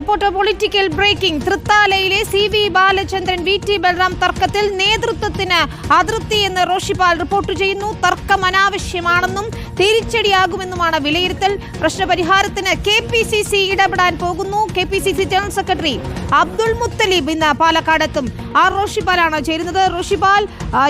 Reporter political breaking. തൃത്താലയിലെ CV Balachandran VT Balram തർക്കത്തിൽ നേതൃത്വത്തിന് അതൃപ്തി എന്ന് റോഷിപാൽ റിപ്പോർട്ട് ചെയ്യുന്നു. തർക്കം അനാവശ്യമാണെന്നും തിരിച്ചടിയാകുമെന്നുമാണ് വിലയിരുത്തൽ. പ്രശ്നപരിഹാരത്തിന് KPCC ഇടപെടാൻ പോകുന്നു. KPCC general secretary Abdul Muthalib ഇന്ന് പാലക്കാടെത്തും. റോഷിപാലാണ് ചേരുന്നത്. റോഷിപാൽ,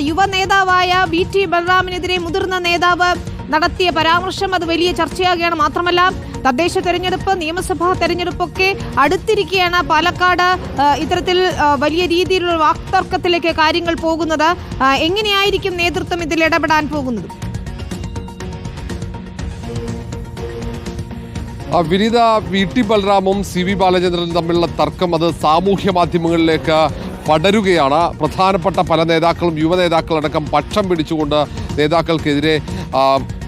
യുവ നേതാവായ VT ബൽറാമിനെതിരെ മുതിർന്ന നേതാവ് നടത്തിയ പരാമർശം അത് വലിയ ചർച്ചയാകുകയാണ്. മാത്രമല്ല തദ്ദേശ തെരഞ്ഞെടുപ്പ്, നിയമസഭാ തെരഞ്ഞെടുപ്പൊക്കെ അടുത്തിരിക്കുകയാണ്. പാലക്കാട് ഇത്തരത്തിൽ വലിയ രീതിയിലുള്ള വാക്തർക്കത്തിലേക്ക് കാര്യങ്ങൾ പോകുന്നത്. എങ്ങനെയായിരിക്കും നേതൃത്വം ഇതിൽ ഇടപെടാൻ പോകുന്നത്? വിനീത, VT ബൽറാമും CV ബാലചന്ദ്രനും തമ്മിലുള്ള തർക്കം അത് സാമൂഹ്യ മാധ്യമങ്ങളിലേക്ക് പടരുകയാണ്. പ്രധാനപ്പെട്ട പല നേതാക്കളും യുവ നേതാക്കളടക്കം പക്ഷം പിടിച്ചുകൊണ്ട് നേതാക്കൾക്കെതിരെ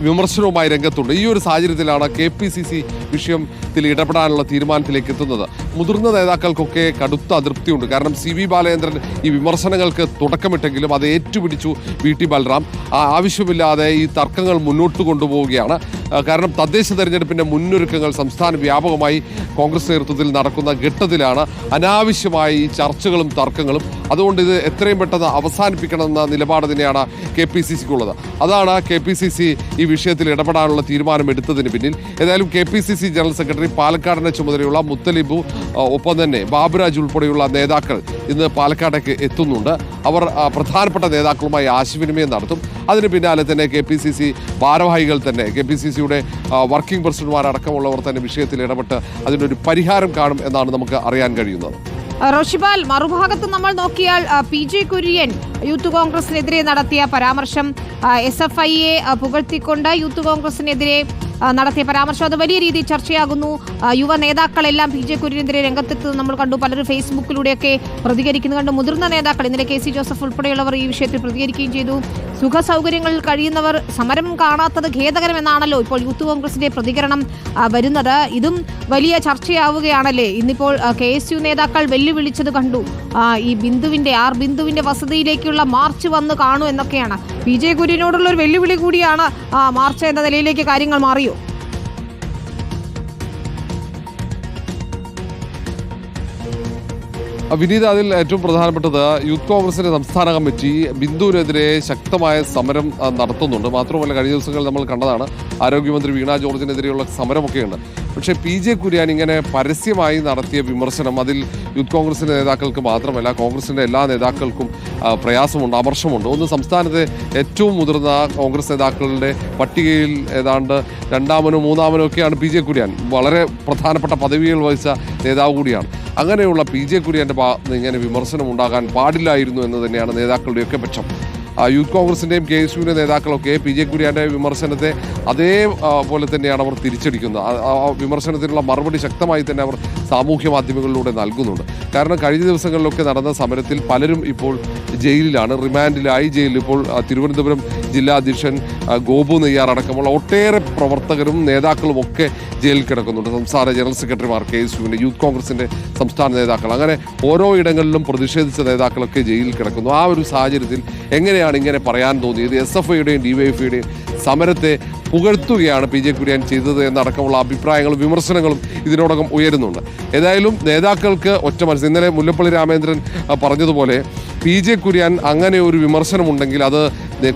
വിമർശനവുമായി രംഗത്തുണ്ട്. ഈ ഒരു സാഹചര്യത്തിലാണ് KPCC വിഷയത്തിൽ ഇടപെടാനുള്ള തീരുമാനത്തിലേക്ക് എത്തുന്നത്. മുതിർന്ന നേതാക്കൾക്കൊക്കെ കടുത്ത അതൃപ്തിയുണ്ട്. കാരണം CV ബാലചന്ദ്രൻ ഈ വിമർശനങ്ങൾക്ക് തുടക്കമിട്ടെങ്കിലും അത് ഏറ്റുപിടിച്ചു VT ബൽറാം. ആവശ്യമില്ലാതെ ഈ തർക്കങ്ങൾ മുന്നോട്ട് കൊണ്ടുപോവുകയാണ്. കാരണം തദ്ദേശ തെരഞ്ഞെടുപ്പിൻ്റെ മുന്നൊരുക്കങ്ങൾ സംസ്ഥാന വ്യാപകമായി കോൺഗ്രസ് നേതൃത്വത്തിൽ നടക്കുന്ന ഘട്ടത്തിലാണ് അനാവശ്യമായി ഈ ചർച്ചകളും തർക്കങ്ങളും. അതുകൊണ്ട് ഇത് എത്രയും പെട്ടെന്ന് അവസാനിപ്പിക്കണമെന്ന നിലപാട് തന്നെയാണ് KPCCക്കുള്ളത്. അതാണ് KPCC ഈ വിഷയത്തിൽ ഇടപെടാനുള്ള തീരുമാനം എടുത്തതിന് പിന്നിൽ. ഏതായാലും KPCC ജനറൽ സെക്രട്ടറി പാലക്കാടിന്റെ ചുമതലയുള്ള മുത്തലിബു, ഒപ്പം തന്നെ ബാബുരാജ് ഉൾപ്പെടെയുള്ള നേതാക്കൾ ഇന്ന് പാലക്കാടേക്ക് എത്തുന്നുണ്ട്. അവർ പ്രധാനപ്പെട്ട നേതാക്കളുമായി ആശയവിനിമയം നടത്തും. അതിന് പിന്നാലെ തന്നെ KPCC ഭാരവാഹികൾ തന്നെ, KPCCയുടെ വർക്കിംഗ് പ്രസിഡന്റുമാരടക്കമുള്ളവർ തന്നെ വിഷയത്തിൽ ഇടപെട്ട് അതിനൊരു പരിഹാരം കാണും എന്നാണ് നമുക്ക് അറിയാൻ കഴിയുന്നത്. റോഷിപാൽ, മറുഭാഗത്ത് നമ്മൾ നോക്കിയാൽ PJ കുര്യൻ യൂത്ത് കോൺഗ്രസിനെതിരെ നടത്തിയ പരാമർശം, SFIയെ പുകഴ്ത്തിക്കൊണ്ട് യൂത്ത് കോൺഗ്രസിനെതിരെ നടത്തിയ പരാമർശം അത് വലിയ രീതിയിൽ ചർച്ചയാകുന്നു. യുവ നേതാക്കളെല്ലാം PJ കുര്യനെതിരെ രംഗത്തെത്തുന്നത് നമ്മൾ കണ്ടു. പലരും ഫേസ്ബുക്കിലൂടെയൊക്കെ പ്രതികരിക്കുന്നത് കണ്ടു. മുതിർന്ന നേതാക്കൾ, ഇന്നലെ KC ജോസഫ് ഉൾപ്പെടെയുള്ളവർ ഈ വിഷയത്തിൽ പ്രതികരിക്കുകയും ചെയ്തു. സുഖ സൗകര്യങ്ങളിൽ കഴിയുന്നവർ സമരം കാണാത്തത് ഖേദകരമെന്നാണല്ലോ ഇപ്പോൾ യൂത്ത് കോൺഗ്രസിന്റെ പ്രതികരണം വരുന്നത്. ഇതും വലിയ ചർച്ചയാവുകയാണല്ലേ? ഇന്നിപ്പോൾ KSU നേതാക്കൾ വെല്ലുവിളിച്ചത് കണ്ടു. ഈ ബിന്ദുവിന്റെ വസതിയിലേക്കുള്ള മാർച്ച് വന്ന് കാണൂ എന്നൊക്കെയാണ്. PJ കുര്യനോടുള്ള ഒരു വെല്ലുവിളി കൂടിയാണ് മാർച്ച് എന്ന നിലയിലേക്ക് കാര്യങ്ങൾ മാറിയോ? വിനീത, അതിൽ ഏറ്റവും പ്രധാനപ്പെട്ടത് യൂത്ത് കോൺഗ്രസിന്റെ സംസ്ഥാന കമ്മിറ്റി ബിന്ദുവിനെതിരെ ശക്തമായ സമരം നടത്തുന്നുണ്ട്. മാത്രമല്ല കഴിഞ്ഞ ദിവസങ്ങളിൽ നമ്മൾ കണ്ടതാണ് ആരോഗ്യമന്ത്രി വീണ ജോർജിനെതിരെയുള്ള സമരമൊക്കെയുണ്ട്. പക്ഷേ PJ കുര്യൻ ഇങ്ങനെ പരസ്യമായി നടത്തിയ വിമർശനം അതിൽ യൂത്ത് കോൺഗ്രസിൻ്റെ നേതാക്കൾക്ക് മാത്രമല്ല കോൺഗ്രസിൻ്റെ എല്ലാ നേതാക്കൾക്കും പ്രയാസമുണ്ട്, അമർഷമുണ്ട്. ഒന്ന്, സംസ്ഥാനത്തെ ഏറ്റവും മുതിർന്ന കോൺഗ്രസ് നേതാക്കളുടെ പട്ടികയിൽ ഏതാണ്ട് രണ്ടാമനോ മൂന്നാമനോ ഒക്കെയാണ് PJ കുര്യൻ. വളരെ പ്രധാനപ്പെട്ട പദവികൾ വഹിച്ച നേതാവ് കൂടിയാണ്. അങ്ങനെയുള്ള PJ കുര്യൻ്റെ ഭാഗത്ത് ഇങ്ങനെ വിമർശനം ഉണ്ടാകാൻ പാടില്ലായിരുന്നു എന്ന് തന്നെയാണ് നേതാക്കളുടെയൊക്കെ പക്ഷം. യൂത്ത് കോൺഗ്രസിൻ്റെയും KSUവിൻ്റെ നേതാക്കളൊക്കെ PJ കുര്യൻ്റെ വിമർശനത്തെ അതേപോലെ തന്നെയാണ് അവർ തിരിച്ചടിക്കുന്നത്. ആ വിമർശനത്തിനുള്ള മറുപടി ശക്തമായി തന്നെ അവർ സാമൂഹ്യ മാധ്യമങ്ങളിലൂടെ നൽകുന്നുണ്ട്. കാരണം കഴിഞ്ഞ ദിവസങ്ങളിലൊക്കെ നടന്ന സമരത്തിൽ പലരും ഇപ്പോൾ ജയിലിലാണ്, റിമാൻഡിലായി ജയിലിൽ. ഇപ്പോൾ തിരുവനന്തപുരം ജില്ലാ അധ്യക്ഷൻ ഗോപു നെയ്യാർ അടക്കമുള്ള ഒട്ടേറെ പ്രവർത്തകരും നേതാക്കളും ഒക്കെ ജയിലിൽ കിടക്കുന്നുണ്ട്. സംസ്ഥാന ജനറൽ സെക്രട്ടറിമാർ, KSUവിൻ്റെ, യൂത്ത് കോൺഗ്രസിൻ്റെ സംസ്ഥാന നേതാക്കൾ, അങ്ങനെ ഓരോ ഇടങ്ങളിലും പ്രതിഷേധിച്ച നേതാക്കളൊക്കെ ജയിലിൽ കിടക്കുന്നു. ആ ഒരു സാഹചര്യത്തിൽ എങ്ങനെയാണ് ഇങ്ങനെ പറയാൻ തോന്നിയത്? SFIയുടെയും DYFIയുടെയും സമരത്തെ പുകഴ്ത്തുകയാണ് PJ കുര്യൻ ചെയ്തത് എന്നടക്കമുള്ള അഭിപ്രായങ്ങളും വിമർശനങ്ങളും ഇതിനോടകം ഉയരുന്നുണ്ട്. ഏതായാലും നേതാക്കൾക്ക് ഒറ്റ മനസ്സ്. ഇന്നലെ മുല്ലപ്പള്ളി രാമചന്ദ്രൻ പറഞ്ഞതുപോലെ PJ കുര്യൻ അങ്ങനെ ഒരു വിമർശനമുണ്ടെങ്കിൽ അത്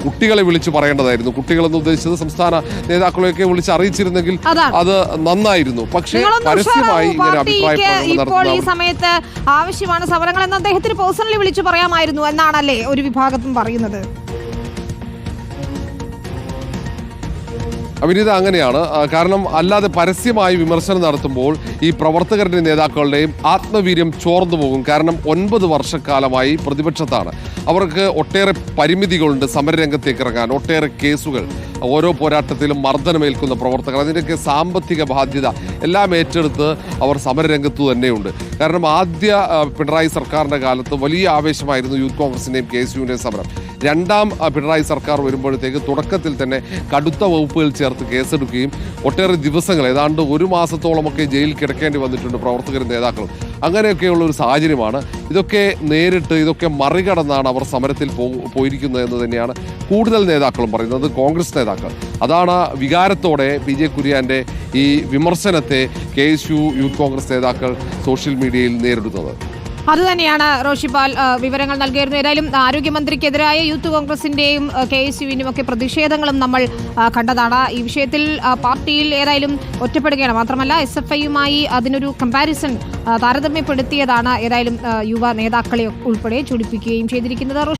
കുട്ടികളെ വിളിച്ച് പറയേണ്ടതായിരുന്നു. കുട്ടികളെന്ന് ഉദ്ദേശിച്ചത് സംസ്ഥാന നേതാക്കളെയൊക്കെ വിളിച്ച് അറിയിച്ചിരുന്നെങ്കിൽ അത് നന്നായിരുന്നു. പക്ഷേ പരസ്യമായി ഇങ്ങനെ ഇപ്പോൾ ഈ സമയത്ത് ആവശ്യമാണ് സമരങ്ങൾ എന്ന് അദ്ദേഹത്തിന് പേഴ്സണലി വിളിച്ചു പറയാമായിരുന്നു എന്നാണല്ലേ ഒരു വിഭാഗത്തും പറയുന്നത്. വിനീത, അങ്ങനെയാണ്. കാരണം അല്ലാതെ പരസ്യമായി വിമർശനം നടത്തുമ്പോൾ ഈ പ്രവർത്തകരുടെ നേതാക്കളുടെയും ആത്മവീര്യം ചോർന്നു പോകും. കാരണം 9 വർഷക്കാലമായി പ്രതിപക്ഷത്താണ്. അവർക്ക് ഒട്ടേറെ പരിമിതികളുണ്ട് സമരരംഗത്തേക്ക് ഇറങ്ങാൻ, ഒട്ടേറെ കേസുകൾ, ഓരോ പോരാട്ടത്തിലും മർദ്ദനമേൽക്കുന്ന പ്രവർത്തകർ, അതിൻ്റെയൊക്കെ സാമ്പത്തിക ബാധ്യത എല്ലാം ഏറ്റെടുത്ത് അവർ സമരരംഗത്തു തന്നെയുണ്ട്. കാരണം ആദ്യ പിണറായി സർക്കാരിൻ്റെ കാലത്ത് വലിയ ആവേശമായിരുന്നു യൂത്ത് കോൺഗ്രസിൻ്റെയും KSUവിൻ്റെയും സമരം. രണ്ടാം പിണറായി സർക്കാർ വരുമ്പോഴത്തേക്ക് തുടക്കത്തിൽ തന്നെ കടുത്ത വകുപ്പുകൾ ചേർത്ത് കേസെടുക്കുകയും ഒട്ടേറെ ദിവസങ്ങൾ, ഏതാണ്ട് 1 മാസത്തോളമൊക്കെ ജയിലിൽ കിടക്കേണ്ടി വന്നിട്ടുണ്ട് പ്രവർത്തകരും നേതാക്കളും. അങ്ങനെയൊക്കെയുള്ള ഒരു സാഹചര്യമാണ്. ഇതൊക്കെ നേരിട്ട് ഇതൊക്കെ മറികടന്നാണ് അവർ സമരത്തിൽ പോയിരിക്കുന്നത് എന്ന് തന്നെയാണ് കൂടുതൽ നേതാക്കളും പറയുന്നത്, കോൺഗ്രസ് നേതാക്കൾ. അതാണ് വികാരത്തോടെ പി ജെ കുര്യൻ്റെ ഈ വിമർശനത്തെ KSU യൂത്ത് കോൺഗ്രസ് നേതാക്കൾ സോഷ്യൽ മീഡിയയിൽ നേരിടുന്നത്. അതുതന്നെയാണ് റോഷിപാൽ വിവരങ്ങൾ നൽകിയിരുന്നു. ഏതായാലും ആരോഗ്യമന്ത്രിക്കെതിരായ യൂത്ത് കോൺഗ്രസിന്റെയും KSUവിന്റെയും ഒക്കെ പ്രതിഷേധങ്ങളും നമ്മൾ കണ്ടതാണ്. ഈ വിഷയത്തിൽ പാർട്ടിയിൽ ഏതായാലും ഒറ്റപ്പെടുകയാണ്. മാത്രമല്ല SFIയുമായി അതിനൊരു കമ്പാരിസൺ താരതമ്യപ്പെടുത്തിയതാണ് ഏതായാലും യുവ നേതാക്കളെ ഉൾപ്പെടെ ചൂണ്ടിപ്പിക്കുകയും ചെയ്തിരിക്കുന്നത്.